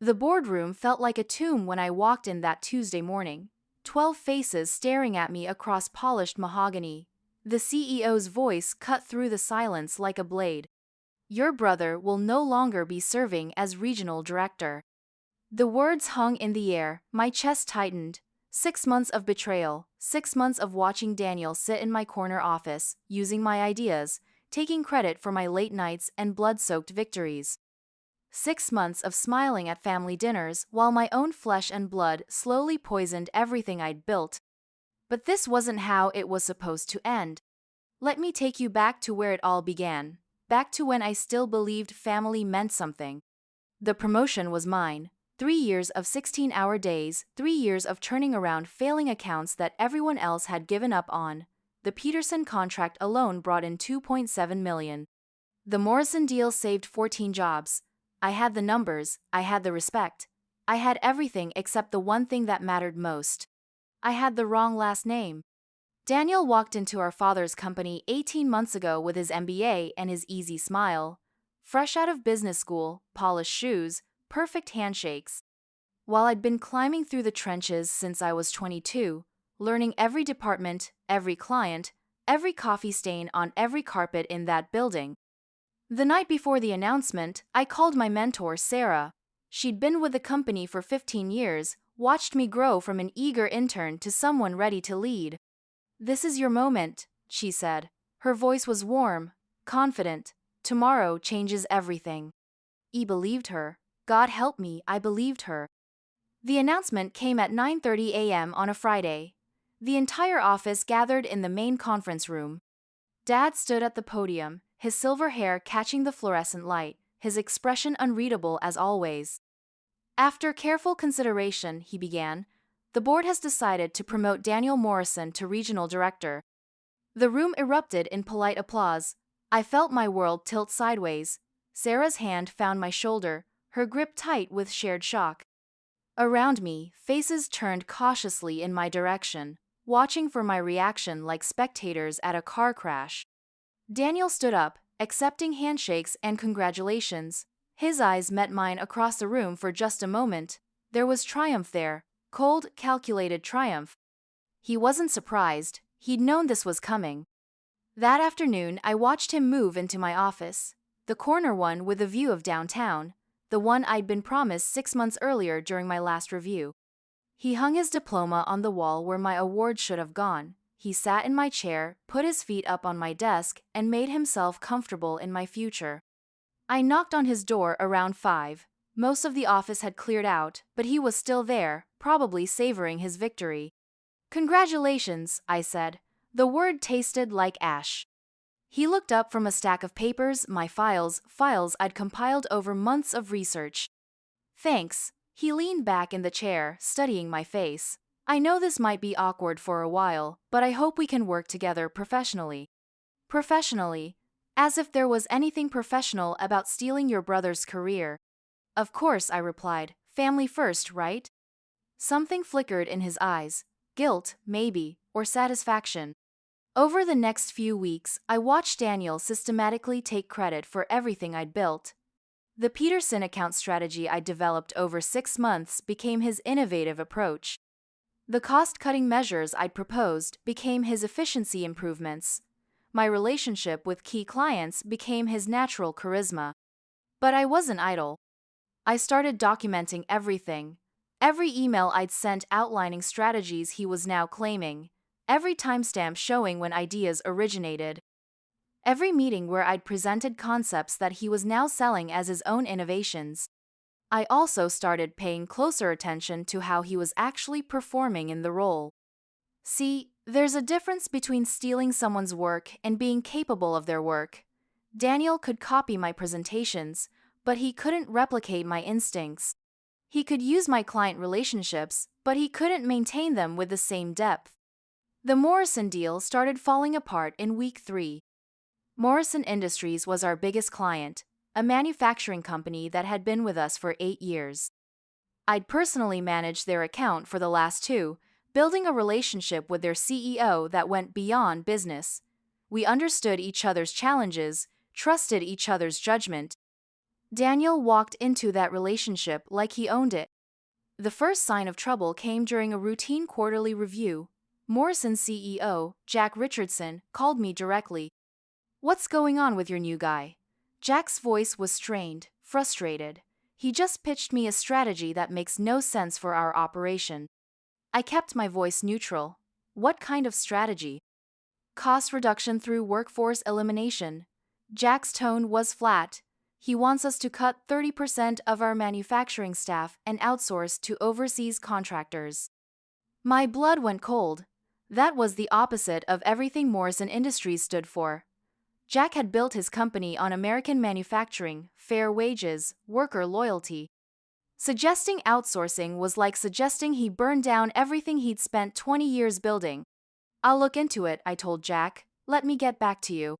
The boardroom felt like a tomb when I walked in that Tuesday morning. 12 faces staring at me across polished mahogany. The CEO's voice cut through the silence like a blade. Your brother will no longer be serving as regional director. The words hung in the air, my chest tightened. 6 months of betrayal, 6 months of watching Daniel sit in my corner office, using my ideas, taking credit for my late nights and blood-soaked victories. 6 months of smiling at family dinners while my own flesh and blood slowly poisoned everything I'd built. But this wasn't how it was supposed to end. Let me take you back to where it all began, back to when I still believed family meant something. The promotion was mine. 3 years of 16-hour days, 3 years of turning around failing accounts that everyone else had given up on. The Peterson contract alone brought in $2.7 million. The Morrison deal saved 14 jobs. I had the numbers, I had the respect. I had everything except the one thing that mattered most. I had the wrong last name. Daniel walked into our father's company 18 months ago with his MBA and his easy smile. Fresh out of business school, polished shoes, perfect handshakes. While I'd been climbing through the trenches since I was 22, learning every department, every client, every coffee stain on every carpet in that building. The night before the announcement, I called my mentor, Sarah. She'd been with the company for 15 years, watched me grow from an eager intern to someone ready to lead. This is your moment, she said. Her voice was warm, confident. Tomorrow changes everything. I believed her. God help me, I believed her. The announcement came at 9:30 a.m. on a Friday. The entire office gathered in the main conference room. Dad stood at the podium, his silver hair catching the fluorescent light, his expression unreadable as always. After careful consideration, he began, the board has decided to promote Daniel Morrison to regional director. The room erupted in polite applause. I felt my world tilt sideways. Sarah's hand found my shoulder, her grip tight with shared shock. Around me, faces turned cautiously in my direction, watching for my reaction like spectators at a car crash. Daniel stood up, accepting handshakes and congratulations. His eyes met mine across the room for just a moment. There was triumph there, cold, calculated triumph. He wasn't surprised, he'd known this was coming. That afternoon, I watched him move into my office, the corner one with a view of downtown, the one I'd been promised 6 months earlier during my last review. He hung his diploma on the wall where my award should have gone. He sat in my chair, put his feet up on my desk, and made himself comfortable in my future. I knocked on his door around 5. Most of the office had cleared out, but he was still there, probably savoring his victory. Congratulations, I said. The word tasted like ash. He looked up from a stack of papers, my files I'd compiled over months of research. Thanks. He leaned back in the chair, studying my face. I know this might be awkward for a while, but I hope we can work together professionally. Professionally? As if there was anything professional about stealing your brother's career. Of course, I replied. Family first, right? Something flickered in his eyes. Guilt, maybe, or satisfaction. Over the next few weeks, I watched Daniel systematically take credit for everything I'd built. The Peterson account strategy I developed over 6 months became his innovative approach. The cost-cutting measures I'd proposed became his efficiency improvements. My relationship with key clients became his natural charisma. But I wasn't idle. I started documenting everything. Every email I'd sent outlining strategies he was now claiming. Every timestamp showing when ideas originated. Every meeting where I'd presented concepts that he was now selling as his own innovations. I also started paying closer attention to how he was actually performing in the role. See, there's a difference between stealing someone's work and being capable of their work. Daniel could copy my presentations, but he couldn't replicate my instincts. He could use my client relationships, but he couldn't maintain them with the same depth. The Morrison deal started falling apart in week 3. Morrison Industries was our biggest client, a manufacturing company that had been with us for 8 years. I'd personally managed their account for the last 2, building a relationship with their CEO that went beyond business. We understood each other's challenges, trusted each other's judgment. Daniel walked into that relationship like he owned it. The first sign of trouble came during a routine quarterly review. Morrison's CEO, Jack Richardson, called me directly. "What's going on with your new guy?" Jack's voice was strained, frustrated. "He just pitched me a strategy that makes no sense for our operation." I kept my voice neutral. "What kind of strategy?" "Cost reduction through workforce elimination." Jack's tone was flat. "He wants us to cut 30% of our manufacturing staff and outsource to overseas contractors." My blood went cold. That was the opposite of everything Morrison Industries stood for. Jack had built his company on American manufacturing, fair wages, worker loyalty. Suggesting outsourcing was like suggesting he burn down everything he'd spent 20 years building. "I'll look into it," I told Jack. "Let me get back to you."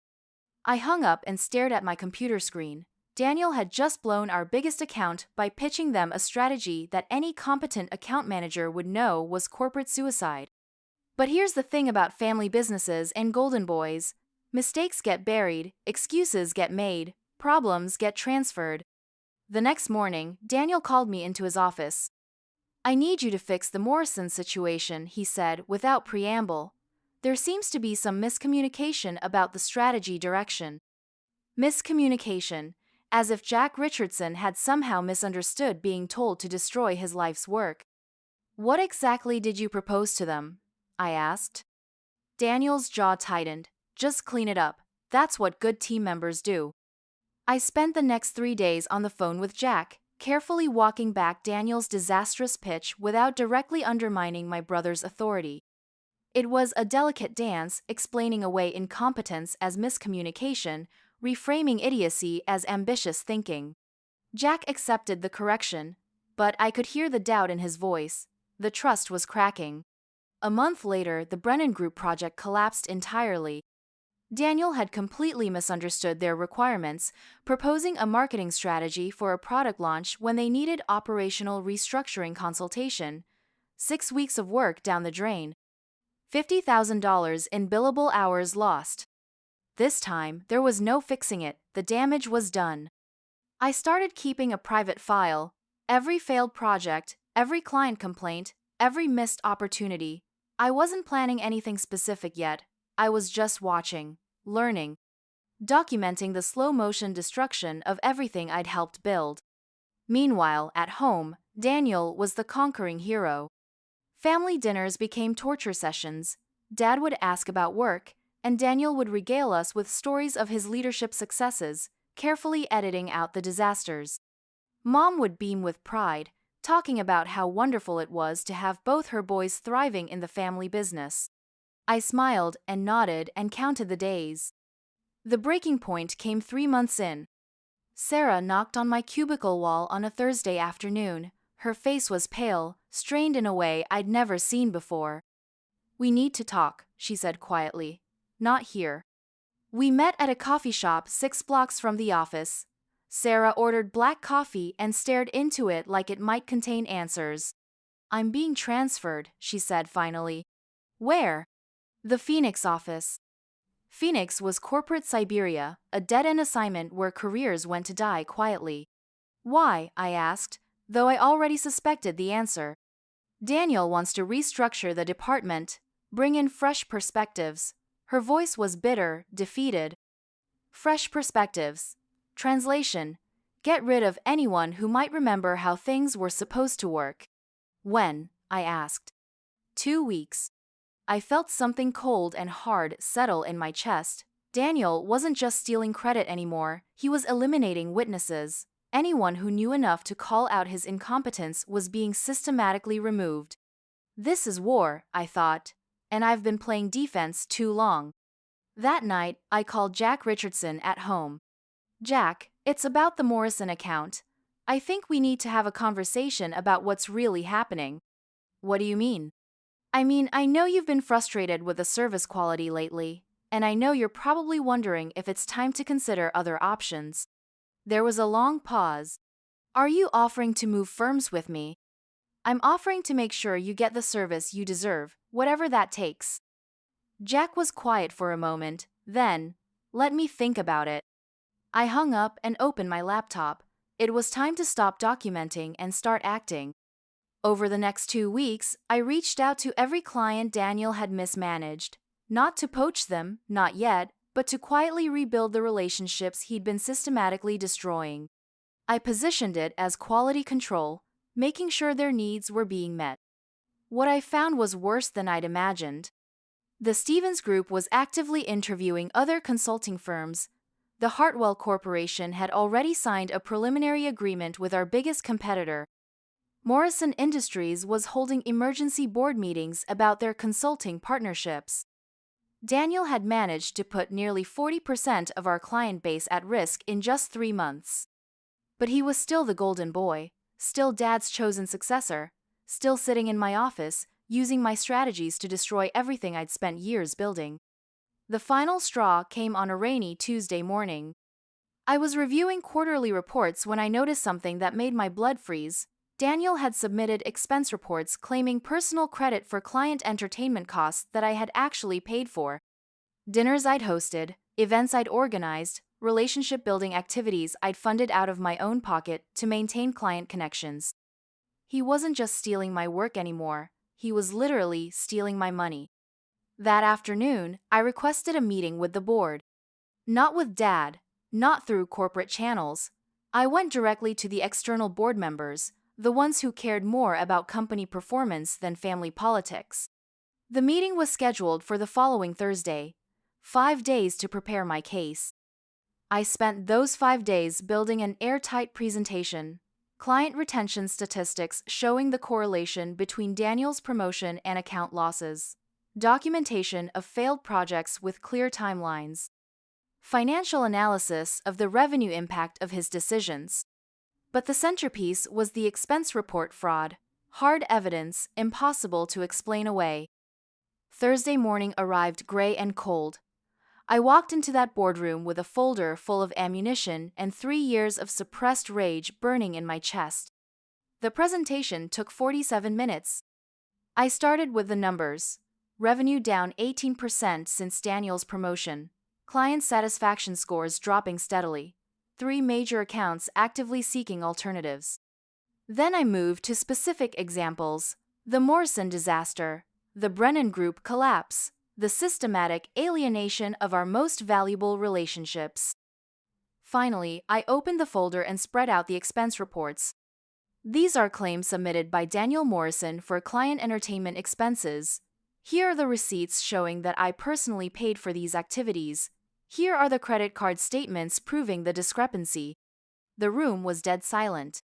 I hung up and stared at my computer screen. Daniel had just blown our biggest account by pitching them a strategy that any competent account manager would know was corporate suicide. But here's the thing about family businesses and golden boys: mistakes get buried, excuses get made, problems get transferred. The next morning, Daniel called me into his office. "I need you to fix the Morrison situation," he said without preamble. "There seems to be some miscommunication about the strategy direction." Miscommunication, as if Jack Richardson had somehow misunderstood being told to destroy his life's work. "What exactly did you propose to them?" I asked. Daniel's jaw tightened. "Just clean it up. That's what good team members do." I spent the next 3 days on the phone with Jack, carefully walking back Daniel's disastrous pitch without directly undermining my brother's authority. It was a delicate dance, explaining away incompetence as miscommunication, reframing idiocy as ambitious thinking. Jack accepted the correction, but I could hear the doubt in his voice. The trust was cracking. A month later, the Brennan Group project collapsed entirely. Daniel had completely misunderstood their requirements, proposing a marketing strategy for a product launch when they needed operational restructuring consultation. 6 weeks of work down the drain. $50,000 in billable hours lost. This time, there was no fixing it, the damage was done. I started keeping a private file. Every failed project, every client complaint, every missed opportunity. I wasn't planning anything specific yet. I was just watching, learning, documenting the slow-motion destruction of everything I'd helped build. Meanwhile, at home, Daniel was the conquering hero. Family dinners became torture sessions. Dad would ask about work, and Daniel would regale us with stories of his leadership successes, carefully editing out the disasters. Mom would beam with pride, talking about how wonderful it was to have both her boys thriving in the family business. I smiled and nodded and counted the days. The breaking point came 3 months in. Sarah knocked on my cubicle wall on a Thursday afternoon. Her face was pale, strained in a way I'd never seen before. "We need to talk," she said quietly. "Not here." We met at a coffee shop 6 blocks from the office. Sarah ordered black coffee and stared into it like it might contain answers. "I'm being transferred," she said finally. "Where?" "The Phoenix office." Phoenix was corporate Siberia, a dead-end assignment where careers went to die quietly. "Why?" I asked, though I already suspected the answer. "Daniel wants to restructure the department, bring in fresh perspectives." Her voice was bitter, defeated. Fresh perspectives. Translation: get rid of anyone who might remember how things were supposed to work. "When?" I asked. 2 weeks. I felt something cold and hard settle in my chest. Daniel wasn't just stealing credit anymore, he was eliminating witnesses. Anyone who knew enough to call out his incompetence was being systematically removed. This is war, I thought, and I've been playing defense too long. That night, I called Jack Richardson at home. "Jack, it's about the Morrison account. I think we need to have a conversation about what's really happening." "What do you mean?" "I mean, I know you've been frustrated with the service quality lately, and I know you're probably wondering if it's time to consider other options." There was a long pause. "Are you offering to move firms with me?" "I'm offering to make sure you get the service you deserve, whatever that takes." Jack was quiet for a moment, then, "Let me think about it." I hung up and opened my laptop. It was time to stop documenting and start acting. Over the next 2 weeks, I reached out to every client Daniel had mismanaged. Not to poach them, not yet, but to quietly rebuild the relationships he'd been systematically destroying. I positioned it as quality control, making sure their needs were being met. What I found was worse than I'd imagined. The Stevens Group was actively interviewing other consulting firms. The Hartwell Corporation had already signed a preliminary agreement with our biggest competitor. Morrison Industries was holding emergency board meetings about their consulting partnerships. Daniel had managed to put nearly 40% of our client base at risk in just 3 months. But he was still the golden boy, still Dad's chosen successor, still sitting in my office, using my strategies to destroy everything I'd spent years building. The final straw came on a rainy Tuesday morning. I was reviewing quarterly reports when I noticed something that made my blood freeze. Daniel had submitted expense reports claiming personal credit for client entertainment costs that I had actually paid for. Dinners I'd hosted, events I'd organized, relationship-building activities I'd funded out of my own pocket to maintain client connections. He wasn't just stealing my work anymore, he was literally stealing my money. That afternoon, I requested a meeting with the board. Not with Dad, not through corporate channels. I went directly to the external board members, the ones who cared more about company performance than family politics. The meeting was scheduled for the following Thursday, 5 days to prepare my case. I spent those 5 days building an airtight presentation, client retention statistics showing the correlation between Daniel's promotion and account losses, documentation of failed projects with clear timelines, financial analysis of the revenue impact of his decisions. But the centerpiece was the expense report fraud, hard evidence impossible to explain away. Thursday morning arrived gray and cold. I walked into that boardroom with a folder full of ammunition and 3 years of suppressed rage burning in my chest. The presentation took 47 minutes. I started with the numbers. Revenue down 18% since Daniel's promotion. Client satisfaction scores dropping steadily. 3 major accounts actively seeking alternatives. Then I moved to specific examples: the Morrison disaster, the Brennan Group collapse, the systematic alienation of our most valuable relationships. Finally, I opened the folder and spread out the expense reports. These are claims submitted by Daniel Morrison for client entertainment expenses. Here are the receipts showing that I personally paid for these activities. Here are the credit card statements proving the discrepancy. The room was dead silent.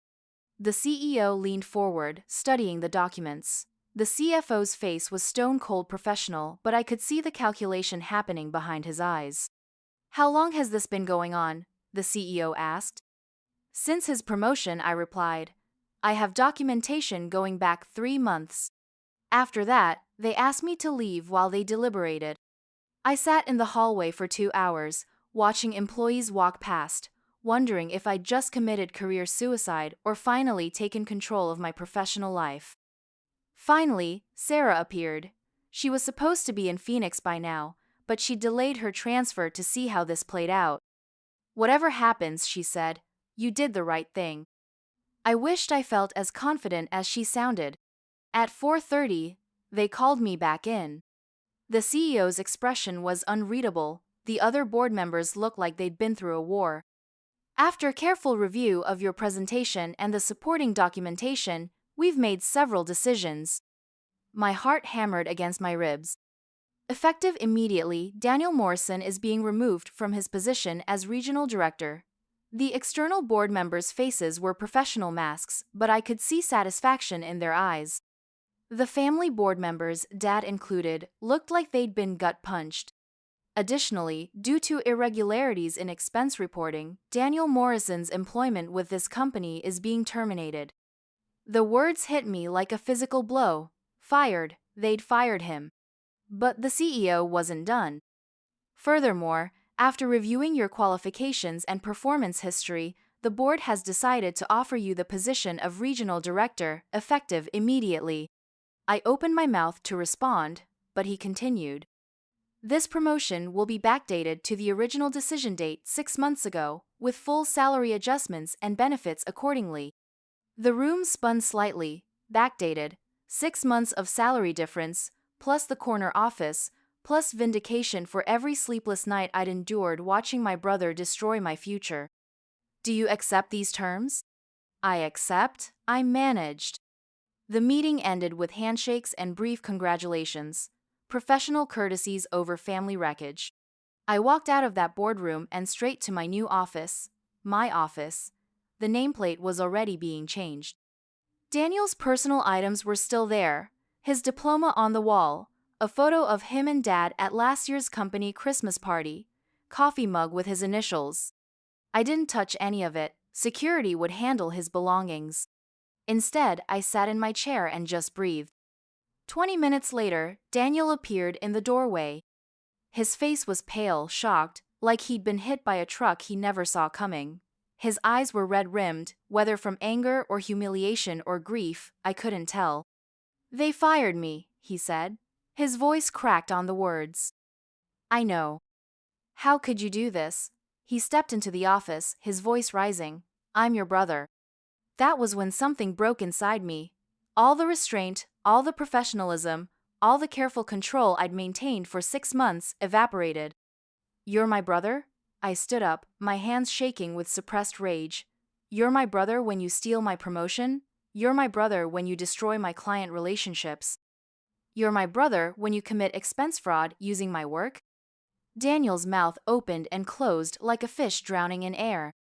The CEO leaned forward, studying the documents. The CFO's face was stone-cold professional, but I could see the calculation happening behind his eyes. "How long has this been going on?" the CEO asked. "Since his promotion," I replied. "I have documentation going back 3 months. After that, they asked me to leave while they deliberated." I sat in the hallway for 2 hours, watching employees walk past, wondering if I'd just committed career suicide or finally taken control of my professional life. Finally, Sarah appeared. She was supposed to be in Phoenix by now, but she delayed her transfer to see how this played out. "Whatever happens," she said, "you did the right thing." I wished I felt as confident as she sounded. At 4:30, they called me back in. The CEO's expression was unreadable. The other board members looked like they'd been through a war. "After careful review of your presentation and the supporting documentation, we've made several decisions." My heart hammered against my ribs. Effective immediately, Daniel Morrison is being removed from his position as regional director. The external board members' faces were professional masks, but I could see satisfaction in their eyes. The family board members, Dad included, looked like they'd been gut-punched. Additionally, due to irregularities in expense reporting, Daniel Morrison's employment with this company is being terminated. The words hit me like a physical blow. Fired, they'd fired him. But the CEO wasn't done. "Furthermore, after reviewing your qualifications and performance history, the board has decided to offer you the position of regional director, effective immediately." I opened my mouth to respond, but he continued. This promotion will be backdated to the original decision date 6 months ago, with full salary adjustments and benefits accordingly. The room spun slightly, backdated, 6 months of salary difference, plus the corner office, plus vindication for every sleepless night I'd endured watching my brother destroy my future. Do you accept these terms? I accept, I managed. The meeting ended with handshakes and brief congratulations, professional courtesies over family wreckage. I walked out of that boardroom and straight to my new office, my office. The nameplate was already being changed. Daniel's personal items were still there, his diploma on the wall, a photo of him and Dad at last year's company Christmas party, coffee mug with his initials. I didn't touch any of it, security would handle his belongings. Instead, I sat in my chair and just breathed. 20 minutes later, Daniel appeared in the doorway. His face was pale, shocked, like he'd been hit by a truck he never saw coming. His eyes were red-rimmed, whether from anger or humiliation or grief, I couldn't tell. "They fired me," he said. His voice cracked on the words. "I know. How could you do this?" He stepped into the office, his voice rising. "I'm your brother." That was when something broke inside me. All the restraint, all the professionalism, all the careful control I'd maintained for 6 months evaporated. "You're my brother?" I stood up, my hands shaking with suppressed rage. "You're my brother when you steal my promotion? You're my brother when you destroy my client relationships? You're my brother when you commit expense fraud using my work?" Daniel's mouth opened and closed like a fish drowning in air.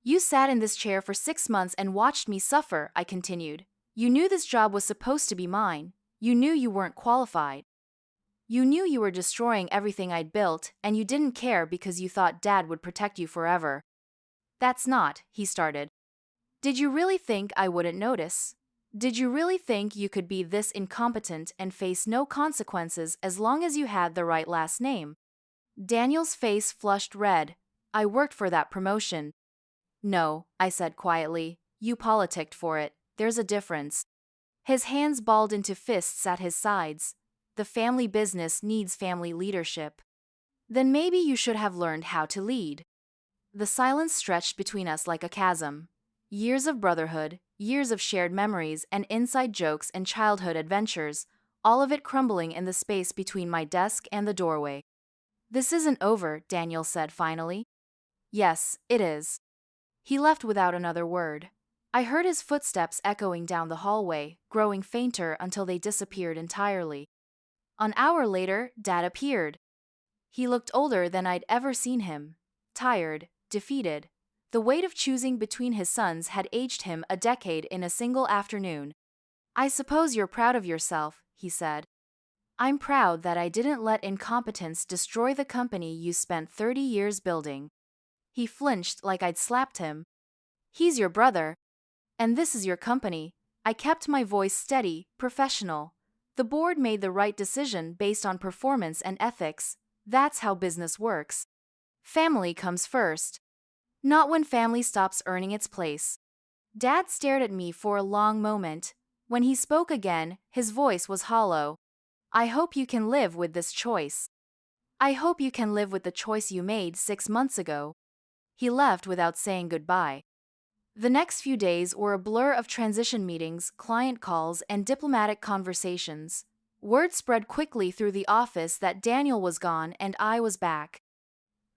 "You sat in this chair for 6 months and watched me suffer," I continued. "You knew this job was supposed to be mine. You knew you weren't qualified. You knew you were destroying everything I'd built, and you didn't care because you thought Dad would protect you forever." "That's not," he started. "Did you really think I wouldn't notice? Did you really think you could be this incompetent and face no consequences as long as you had the right last name?" Daniel's face flushed red. "I worked for that promotion." "No," I said quietly. "You politicked for it. There's a difference." His hands balled into fists at his sides. "The family business needs family leadership." "Then maybe you should have learned how to lead." The silence stretched between us like a chasm. Years of brotherhood, years of shared memories and inside jokes and childhood adventures, all of it crumbling in the space between my desk and the doorway. "This isn't over," Daniel said finally. "Yes, it is." He left without another word. I heard his footsteps echoing down the hallway, growing fainter until they disappeared entirely. An hour later, Dad appeared. He looked older than I'd ever seen him. Tired, defeated. The weight of choosing between his sons had aged him a decade in a single afternoon. "I suppose you're proud of yourself," he said. "I'm proud that I didn't let incompetence destroy the company you spent 30 years building." He flinched like I'd slapped him. "He's your brother. And this is your company." I kept my voice steady, professional. "The board made the right decision based on performance and ethics. That's how business works. Family comes first. Not when family stops earning its place." Dad stared at me for a long moment. When he spoke again, his voice was hollow. "I hope you can live with this choice. I hope you can live with the choice you made 6 months ago." He left without saying goodbye. The next few days were a blur of transition meetings, client calls, and diplomatic conversations. Word spread quickly through the office that Daniel was gone and I was back.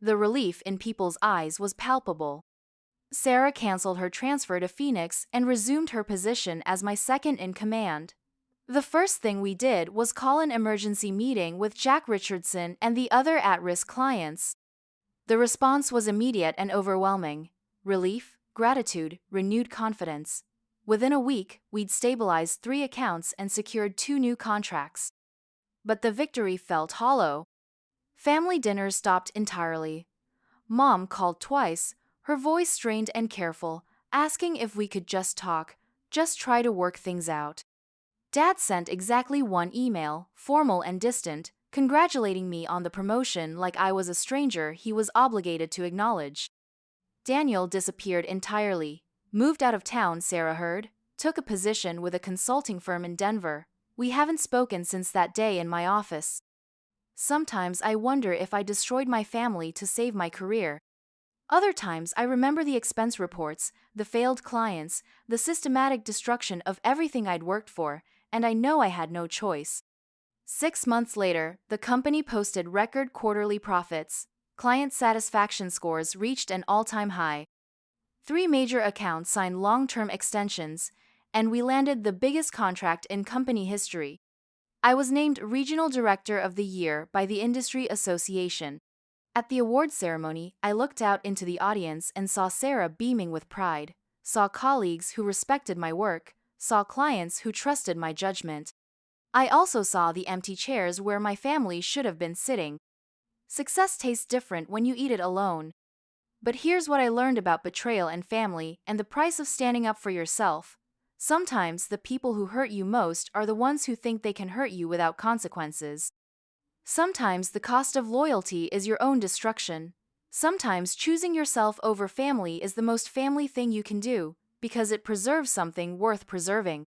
The relief in people's eyes was palpable. Sarah canceled her transfer to Phoenix and resumed her position as my second in command. The first thing we did was call an emergency meeting with Jack Richardson and the other at-risk clients. The response was immediate and overwhelming. Relief, gratitude, renewed confidence. Within a week, we'd stabilized 3 accounts and secured 2 new contracts. But the victory felt hollow. Family dinners stopped entirely. Mom called twice, her voice strained and careful, asking if we could just talk, just try to work things out. Dad sent exactly 1 email, formal and distant, congratulating me on the promotion like I was a stranger he was obligated to acknowledge. Daniel disappeared entirely. Moved out of town, Sarah heard. Took a position with a consulting firm in Denver. We haven't spoken since that day in my office. Sometimes I wonder if I destroyed my family to save my career. Other times I remember the expense reports, the failed clients, the systematic destruction of everything I'd worked for, and I know I had no choice. 6 months later, the company posted record quarterly profits. Client satisfaction scores reached an all-time high. 3 major accounts signed long-term extensions, and we landed the biggest contract in company history. I was named Regional Director of the Year by the Industry Association. At the awards ceremony, I looked out into the audience and saw Sarah beaming with pride, saw colleagues who respected my work, saw clients who trusted my judgment. I also saw the empty chairs where my family should have been sitting. Success tastes different when you eat it alone. But here's what I learned about betrayal and family and the price of standing up for yourself. Sometimes the people who hurt you most are the ones who think they can hurt you without consequences. Sometimes the cost of loyalty is your own destruction. Sometimes choosing yourself over family is the most family thing you can do, because it preserves something worth preserving.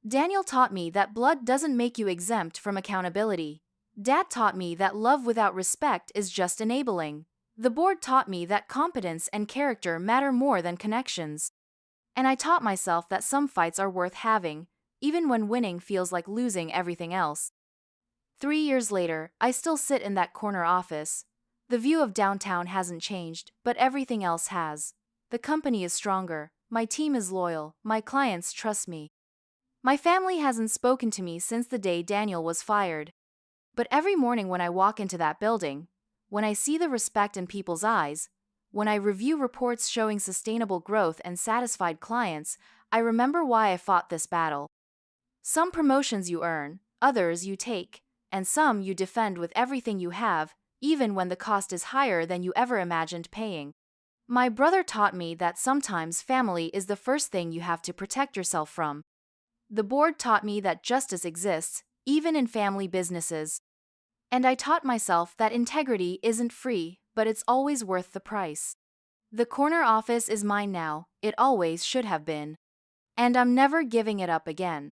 Daniel taught me that blood doesn't make you exempt from accountability. Dad taught me that love without respect is just enabling. The board taught me that competence and character matter more than connections. And I taught myself that some fights are worth having, even when winning feels like losing everything else. 3 years later, I still sit in that corner office. The view of downtown hasn't changed, but everything else has. The company is stronger, my team is loyal, my clients trust me. My family hasn't spoken to me since the day Daniel was fired. But every morning when I walk into that building, when I see the respect in people's eyes, when I review reports showing sustainable growth and satisfied clients, I remember why I fought this battle. Some promotions you earn, others you take, and some you defend with everything you have, even when the cost is higher than you ever imagined paying. My brother taught me that sometimes family is the first thing you have to protect yourself from. The board taught me that justice exists, even in family businesses. And I taught myself that integrity isn't free, but it's always worth the price. The corner office is mine now, it always should have been. And I'm never giving it up again.